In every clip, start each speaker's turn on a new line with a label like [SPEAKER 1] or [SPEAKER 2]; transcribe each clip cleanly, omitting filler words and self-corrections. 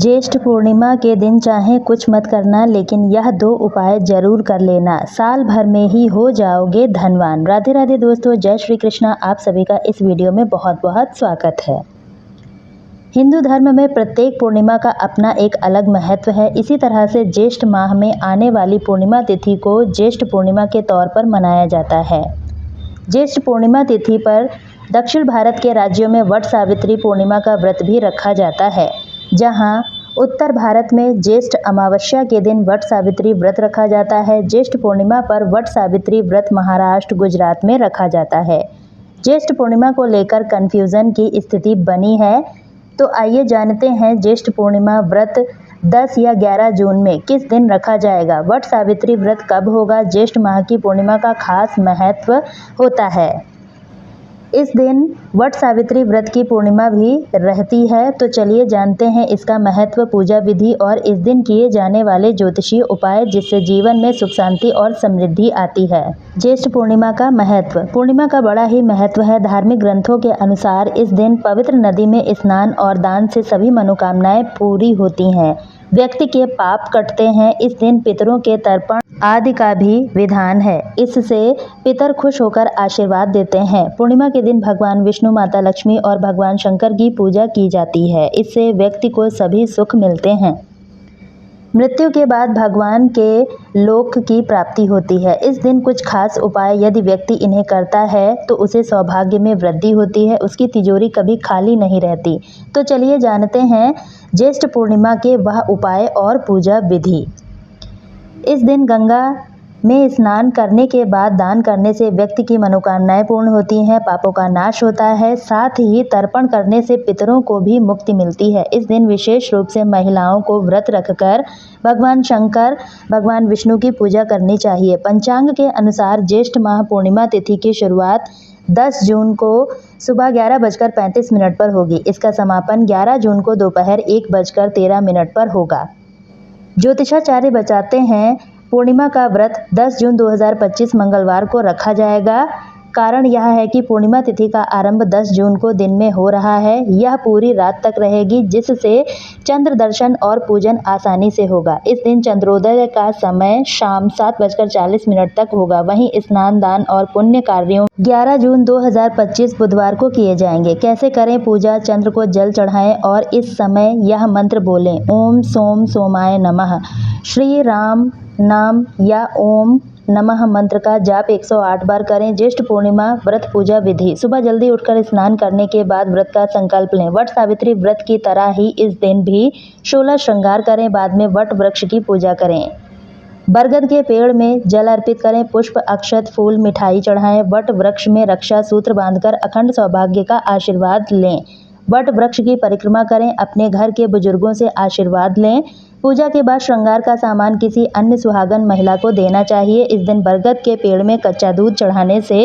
[SPEAKER 1] ज्येष्ठ पूर्णिमा के दिन चाहे कुछ मत करना, लेकिन यह 2 उपाय जरूर कर लेना। साल भर में ही हो जाओगे धनवान। राधे राधे दोस्तों, जय श्री कृष्णा। आप सभी का इस वीडियो में बहुत बहुत स्वागत है। हिंदू धर्म में प्रत्येक पूर्णिमा का अपना एक अलग महत्व है। इसी तरह से ज्येष्ठ माह में आने वाली पूर्णिमा तिथि को ज्येष्ठ पूर्णिमा के तौर पर मनाया जाता है। ज्येष्ठ पूर्णिमा तिथि पर दक्षिण भारत के राज्यों में वट सावित्री पूर्णिमा का व्रत भी रखा जाता है, जहां उत्तर भारत में ज्येष्ठ अमावस्या के दिन वट सावित्री व्रत रखा जाता है। ज्येष्ठ पूर्णिमा पर वट सावित्री व्रत महाराष्ट्र, गुजरात में रखा जाता है। ज्येष्ठ पूर्णिमा को लेकर कन्फ्यूजन की स्थिति बनी है, तो आइए जानते हैं ज्येष्ठ पूर्णिमा व्रत 10 या 11 जून में किस दिन रखा जाएगा। वट सावित्री व्रत कब होगा। ज्येष्ठ माह की पूर्णिमा का खास महत्व होता है। इस दिन वट सावित्री व्रत की पूर्णिमा भी रहती है, तो चलिए जानते हैं इसका महत्व, पूजा विधि और इस दिन किए जाने वाले ज्योतिषीय उपाय, जिससे जीवन में सुख शांति और समृद्धि आती है। ज्येष्ठ पूर्णिमा का महत्व। पूर्णिमा का बड़ा ही महत्व है। धार्मिक ग्रंथों के अनुसार इस दिन पवित्र नदी में स्नान और दान से सभी मनोकामनाएं पूरी होती हैं, व्यक्ति के पाप कटते हैं। इस दिन पितरों के तर्पण आदि का भी विधान है। इससे पितर खुश होकर आशीर्वाद देते हैं। पूर्णिमा के दिन भगवान विष्णु, माता लक्ष्मी और भगवान शंकर की पूजा की जाती है। इससे व्यक्ति को सभी सुख मिलते हैं। मृत्यु के बाद भगवान के लोक की प्राप्ति होती है। इस दिन कुछ खास उपाय यदि व्यक्ति इन्हें करता है तो उसे सौभाग्य में वृद्धि होती है, उसकी तिजोरी कभी खाली नहीं रहती। तो चलिए जानते हैं ज्येष्ठ पूर्णिमा के वह उपाय और पूजा विधि। इस दिन गंगा में स्नान करने के बाद दान करने से व्यक्ति की मनोकामनाएं पूर्ण होती हैं, पापों का नाश होता है। साथ ही तर्पण करने से पितरों को भी मुक्ति मिलती है। इस दिन विशेष रूप से महिलाओं को व्रत रखकर भगवान शंकर, भगवान विष्णु की पूजा करनी चाहिए। पंचांग के अनुसार ज्येष्ठ माह पूर्णिमा तिथि की शुरुआत 10 जून को सुबह 11:35 पर होगी। इसका समापन 11 जून को दोपहर 1:13 पर होगा। ज्योतिषाचार्य बताते हैं पूर्णिमा का व्रत 10 जून 2025 मंगलवार को रखा जाएगा। कारण यह है कि पूर्णिमा तिथि का आरंभ 10 जून को दिन में हो रहा है। यह पूरी रात तक रहेगी, जिससे चंद्र दर्शन और पूजन आसानी से होगा। इस दिन चंद्रोदय का समय शाम 7:40 तक होगा। वहीं स्नान, दान और पुण्य कार्यों 11 जून 2025 बुधवार को किए जाएंगे। कैसे करें पूजा। चंद्र को जल चढ़ाएं और इस समय यह मंत्र बोलें, ओम सोम सोमाय नमः। श्री राम नाम या ओम नमः मंत्र का जाप 108 बार करें। ज्येष्ठ पूर्णिमा व्रत पूजा विधि। सुबह जल्दी उठकर स्नान करने के बाद व्रत का संकल्प लें। वट सावित्री व्रत की तरह ही इस दिन भी 16 श्रृंगार करें। बाद में वट वृक्ष की पूजा करें। बरगद के पेड़ में जल अर्पित करें। पुष्प, अक्षत, फूल, मिठाई चढ़ाएं। वट वृक्ष में रक्षा सूत्र बांधकर अखंड सौभाग्य का आशीर्वाद लें। वट वृक्ष की परिक्रमा करें। अपने घर के बुजुर्गों से आशीर्वाद लें। पूजा के बाद श्रृंगार का सामान किसी अन्य सुहागन महिला को देना चाहिए। इस दिन बरगद के पेड़ में कच्चा दूध चढ़ाने से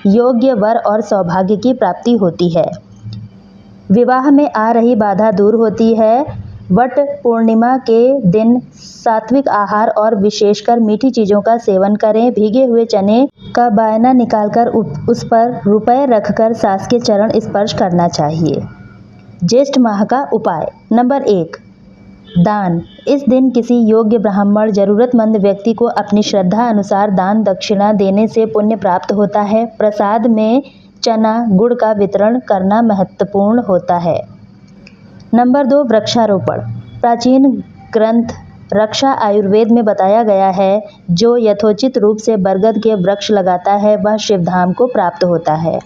[SPEAKER 1] योग्य वर और सौभाग्य की प्राप्ति होती है। विवाह में आ रही बाधा दूर होती है। वट पूर्णिमा के दिन सात्विक आहार और विशेषकर मीठी चीजों का सेवन करें। भीगे हुए चने का बायना निकालकर उस पर रुपए रखकर सास के चरण स्पर्श करना चाहिए। ज्येष्ठ माह का उपाय। नंबर 1, दान। इस दिन किसी योग्य ब्राह्मण, जरूरतमंद व्यक्ति को अपनी श्रद्धा अनुसार दान दक्षिणा देने से पुण्य प्राप्त होता है। प्रसाद में चना, गुड़ का वितरण करना महत्वपूर्ण होता है। नंबर 2, वृक्षारोपण। प्राचीन ग्रंथ रक्षा आयुर्वेद में बताया गया है, जो यथोचित रूप से बरगद के वृक्ष लगाता है वह शिवधाम को प्राप्त होता है।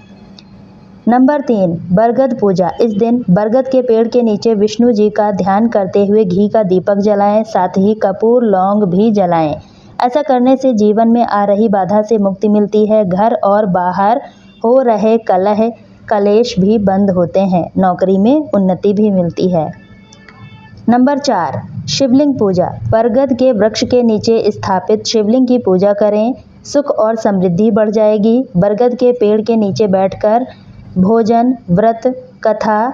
[SPEAKER 1] नंबर 3, बरगद पूजा। इस दिन बरगद के पेड़ के नीचे विष्णु जी का ध्यान करते हुए घी का दीपक जलाएं, साथ ही कपूर, लौंग भी जलाएं। ऐसा करने से जीवन में आ रही बाधा से मुक्ति मिलती है। घर और बाहर हो रहे कलह कलेश भी बंद होते हैं। नौकरी में उन्नति भी मिलती है। नंबर 4, शिवलिंग पूजा। बरगद के वृक्ष के नीचे स्थापित शिवलिंग की पूजा करें, सुख और समृद्धि बढ़ जाएगी। बरगद के पेड़ के नीचे बैठकर भोजन, व्रत, कथा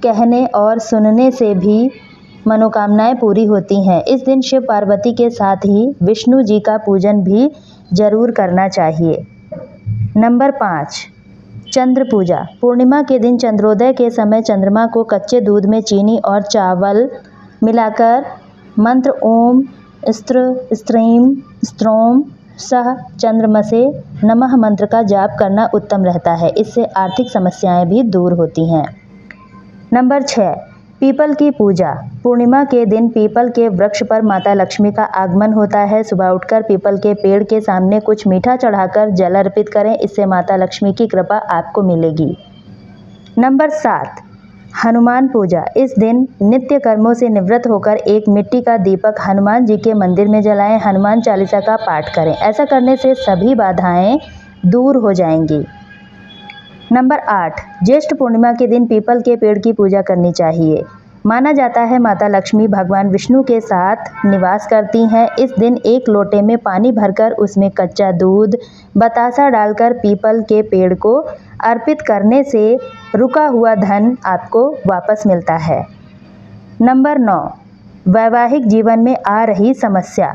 [SPEAKER 1] कहने और सुनने से भी मनोकामनाएं पूरी होती हैं। इस दिन शिव पार्वती के साथ ही विष्णु जी का पूजन भी जरूर करना चाहिए। नंबर 5, चंद्र पूजा। पूर्णिमा के दिन चंद्रोदय के समय चंद्रमा को कच्चे दूध में चीनी और चावल मिलाकर मंत्र ओम स्त्र स्त्रीम स्त्रोम सह चंद्रमसे नमः मंत्र का जाप करना उत्तम रहता है। इससे आर्थिक समस्याएं भी दूर होती हैं। नंबर 6, पीपल की पूजा। पूर्णिमा के दिन पीपल के वृक्ष पर माता लक्ष्मी का आगमन होता है। सुबह उठकर पीपल के पेड़ के सामने कुछ मीठा चढ़ाकर जल अर्पित करें, इससे माता लक्ष्मी की कृपा आपको मिलेगी। नंबर 7, हनुमान पूजा। इस दिन नित्य कर्मों से निवृत्त होकर एक मिट्टी का दीपक हनुमान जी के मंदिर में जलाएं। हनुमान चालीसा का पाठ करें, ऐसा करने से सभी बाधाएं दूर हो जाएंगी। नंबर 8, ज्येष्ठ पूर्णिमा के दिन पीपल के पेड़ की पूजा करनी चाहिए। माना जाता है माता लक्ष्मी भगवान विष्णु के साथ निवास करती हैं। इस दिन एक लोटे में पानी भरकर उसमें कच्चा दूध बतासा डालकर पीपल के पेड़ को अर्पित करने से रुका हुआ धन आपको वापस मिलता है। नंबर 9, वैवाहिक जीवन में आ रही समस्या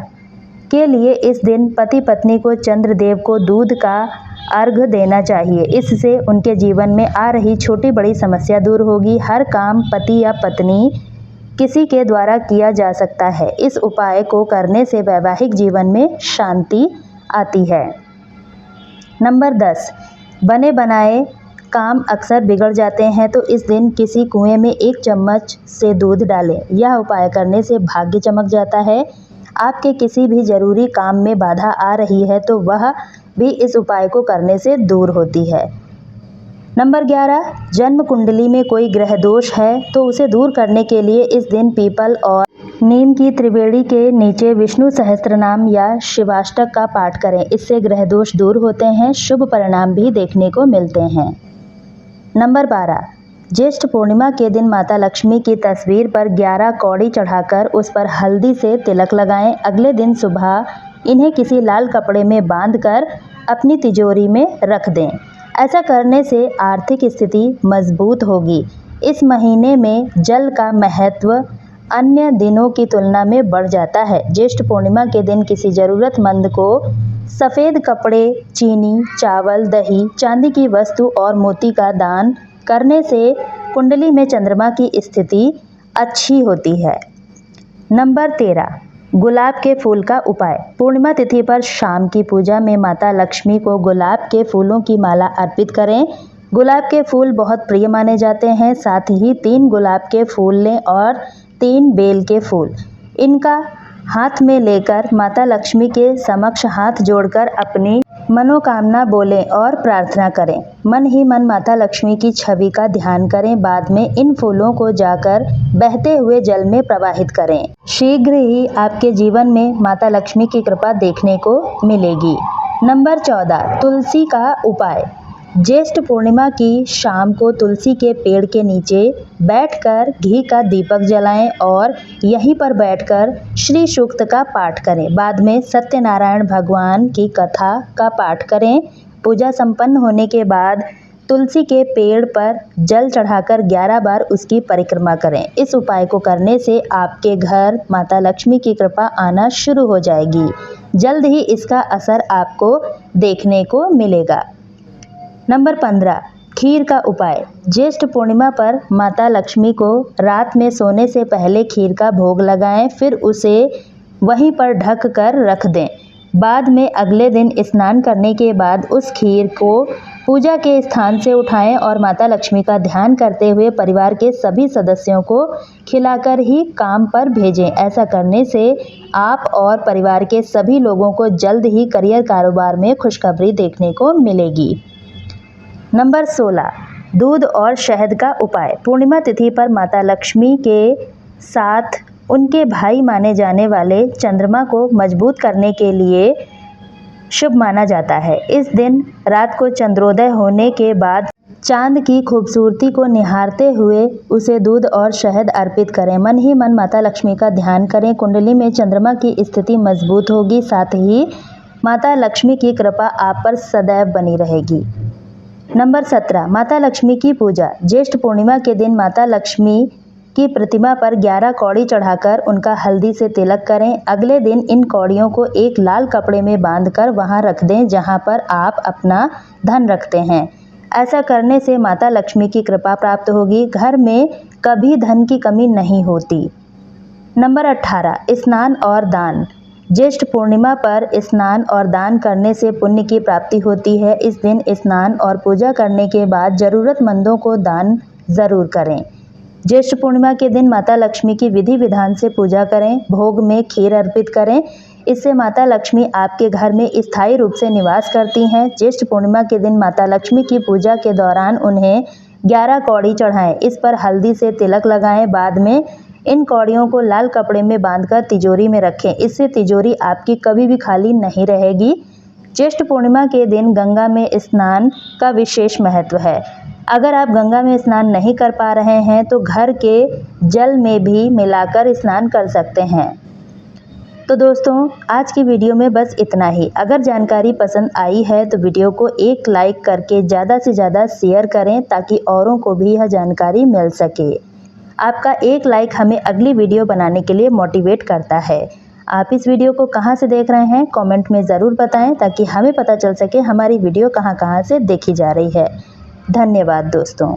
[SPEAKER 1] के लिए इस दिन पति पत्नी को चंद्रदेव को दूध का अर्घ्य देना चाहिए। इससे उनके जीवन में आ रही छोटी बड़ी समस्या दूर होगी। हर काम पति या पत्नी किसी के द्वारा किया जा सकता है। इस उपाय को करने से वैवाहिक जीवन में शांति आती है। नंबर 10, बने बनाए काम अक्सर बिगड़ जाते हैं, तो इस दिन किसी कुएं में 1 चम्मच से दूध डालें। यह उपाय करने से भाग्य चमक जाता है। आपके किसी भी जरूरी काम में बाधा आ रही है तो वह भी इस उपाय को करने से दूर होती है। नंबर 11, जन्म कुंडली में कोई ग्रह दोष है तो उसे दूर करने के लिए इस दिन पीपल और नीम की त्रिवेणी के नीचे विष्णु सहस्त्रनाम या शिवाष्टक का पाठ करें। इससे ग्रह दोष दूर होते हैं, शुभ परिणाम भी देखने को मिलते हैं। नंबर 12, ज्येष्ठ पूर्णिमा के दिन माता लक्ष्मी की तस्वीर पर 11 कौड़ी चढ़ाकर उस पर हल्दी से तिलक लगाएं। अगले दिन सुबह इन्हें किसी लाल कपड़े में बांधकर अपनी तिजोरी में रख दें। ऐसा करने से आर्थिक स्थिति मजबूत होगी। इस महीने में जल का महत्व अन्य दिनों की तुलना में बढ़ जाता है। ज्येष्ठ पूर्णिमा के दिन किसी जरूरतमंद को सफ़ेद कपड़े, चीनी, चावल, दही, चांदी की वस्तु और मोती का दान करने से कुंडली में चंद्रमा की स्थिति अच्छी होती है। नंबर 13, गुलाब के फूल का उपाय। पूर्णिमा तिथि पर शाम की पूजा में माता लक्ष्मी को गुलाब के फूलों की माला अर्पित करें। गुलाब के फूल बहुत प्रिय माने जाते हैं। साथ ही 3 गुलाब के फूल लें और 3 बेल के फूल। इनका हाथ में लेकर माता लक्ष्मी के समक्ष हाथ जोड़कर अपनी मनोकामना बोलें और प्रार्थना करें। मन ही मन माता लक्ष्मी की छवि का ध्यान करें। बाद में इन फूलों को जाकर बहते हुए जल में प्रवाहित करें। शीघ्र ही आपके जीवन में माता लक्ष्मी की कृपा देखने को मिलेगी। नंबर 14, तुलसी का उपाय। ज्येष्ठ पूर्णिमा की शाम को तुलसी के पेड़ के नीचे बैठकर घी का दीपक जलाएं और यहीं पर बैठकर श्री सूक्त का पाठ करें। बाद में सत्यनारायण भगवान की कथा का पाठ करें। पूजा संपन्न होने के बाद तुलसी के पेड़ पर जल चढ़ाकर 11 बार उसकी परिक्रमा करें। इस उपाय को करने से आपके घर माता लक्ष्मी की कृपा आना शुरू हो जाएगी। जल्द ही इसका असर आपको देखने को मिलेगा। नंबर 15, खीर का उपाय। ज्येष्ठ पूर्णिमा पर माता लक्ष्मी को रात में सोने से पहले खीर का भोग लगाएं, फिर उसे वहीं पर ढक कर रख दें। बाद में अगले दिन स्नान करने के बाद उस खीर को पूजा के स्थान से उठाएं और माता लक्ष्मी का ध्यान करते हुए परिवार के सभी सदस्यों को खिलाकर ही काम पर भेजें। ऐसा करने से आप और परिवार के सभी लोगों को जल्द ही करियर कारोबार में खुशखबरी देखने को मिलेगी। नंबर 16, दूध और शहद का उपाय। पूर्णिमा तिथि पर माता लक्ष्मी के साथ उनके भाई माने जाने वाले चंद्रमा को मजबूत करने के लिए शुभ माना जाता है। इस दिन रात को चंद्रोदय होने के बाद चांद की खूबसूरती को निहारते हुए उसे दूध और शहद अर्पित करें। मन ही मन माता लक्ष्मी का ध्यान करें। कुंडली में चंद्रमा की स्थिति मजबूत होगी, साथ ही माता लक्ष्मी की कृपा आप पर सदैव बनी रहेगी। नंबर 17, माता लक्ष्मी की पूजा। ज्येष्ठ पूर्णिमा के दिन माता लक्ष्मी की प्रतिमा पर 11 कौड़ी चढ़ाकर उनका हल्दी से तिलक करें। अगले दिन इन कौड़ियों को एक लाल कपड़े में बांधकर वहां रख दें जहां पर आप अपना धन रखते हैं। ऐसा करने से माता लक्ष्मी की कृपा प्राप्त होगी। घर में कभी धन की कमी नहीं होती। नंबर 18 स्नान और दान। ज्येष्ठ पूर्णिमा पर स्नान और दान करने से पुण्य की प्राप्ति होती है। इस दिन स्नान और पूजा करने के बाद जरूरतमंदों को दान जरूर करें। ज्येष्ठ पूर्णिमा के दिन माता लक्ष्मी की विधि विधान से पूजा करें। भोग में खीर अर्पित करें। इससे माता लक्ष्मी आपके घर में स्थायी रूप से निवास करती हैं। ज्येष्ठ पूर्णिमा के दिन माता लक्ष्मी की पूजा के दौरान उन्हें 11 कौड़ी चढ़ाएं। इस पर हल्दी से तिलक लगाएं। बाद में इन कौड़ियों को लाल कपड़े में बांधकर तिजोरी में रखें। इससे तिजोरी आपकी कभी भी खाली नहीं रहेगी। ज्येष्ठ पूर्णिमा के दिन गंगा में स्नान का विशेष महत्व है। अगर आप गंगा में स्नान नहीं कर पा रहे हैं तो घर के जल में भी मिलाकर स्नान कर सकते हैं। तो दोस्तों, आज की वीडियो में बस इतना ही। अगर जानकारी पसंद आई है तो वीडियो को एक लाइक करके ज़्यादा से ज़्यादा शेयर करें ताकि औरों को भी यह जानकारी मिल सके। आपका एक लाइक हमें अगली वीडियो बनाने के लिए मोटिवेट करता है। आप इस वीडियो को कहां से देख रहे हैं कमेंट में ज़रूर बताएं ताकि हमें पता चल सके हमारी वीडियो कहां से देखी जा रही है। धन्यवाद दोस्तों।